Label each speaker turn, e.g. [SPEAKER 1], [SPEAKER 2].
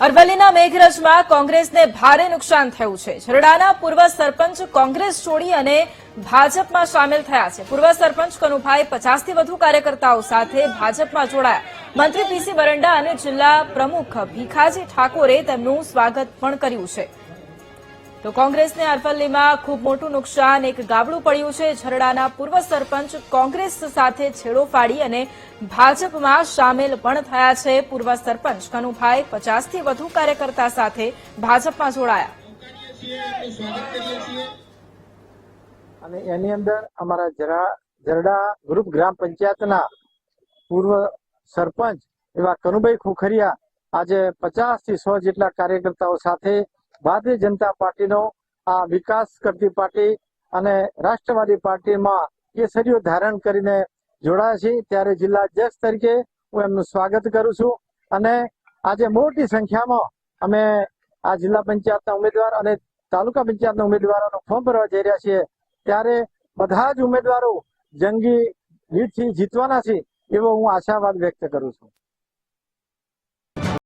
[SPEAKER 1] અરવલ્લીના મેઘરજમાં કોંગ્રેસને ભારે નુકસાન થયું છે। છરડાના પૂર્વ સરપંચ કોંગ્રેસ છોડી અને ભાજપમાં સામેલ થયા છે। પૂર્વ સરપંચ કનુભાઈ 50થી વધુ કાર્યકર્તાઓ સાથે ભાજપમાં જોડાયા। મંત્રી પીસી બરંડા અને જિલ્લા પ્રમુખ ભીખાજી ઠાકોરે તેમનું સ્વાગત પણ કર્યું છે। તો કોંગ્રેસને અરવલ્લીમાં ખૂબ મોટું નુકસાન, એક ગાબડું પડ્યું છે। છરડાના પૂર્વ સરપંચ કોંગ્રેસ સાથે છેડો ફાડી અને ભાજપમાં સામેલ પણ થયા છે। પૂર્વ સરપંચ કનુભાઈ 50થી વધુ કાર્યકર્તા સાથે ભાજપમાં જોડાયા
[SPEAKER 2] અને એની અંદર અમારા જરડા ગ્રુપ ગ્રામ પંચાયતના પૂર્વ સરપંચ એવા કનુભાઈ ખોખરિયા આજે 50 થી 100 જેટલા કાર્યકર્તાઓ સાથે ભારતીય જનતા પાર્ટીનો આ વિકાસ કરતી પાર્ટી અને રાષ્ટ્રવાદી પાર્ટીમાં કેસરીઓ ધારણ કરીને જોડાયા છે। ત્યારે જિલ્લા અધ્યક્ષ તરીકે હું એમનું સ્વાગત કરું છું અને આજે મોટી સંખ્યામાં અમે આ જિલ્લા પંચાયતના ઉમેદવાર અને તાલુકા પંચાયતના ઉમેદવારોનો ફોર્મ ભરવા જઈ રહ્યા છીએ। ત્યારે બધા જ ઉમેદવારો જંગી લીડથી જીતવાના છે એવો હું આશાવાદ વ્યક્ત કરું છું।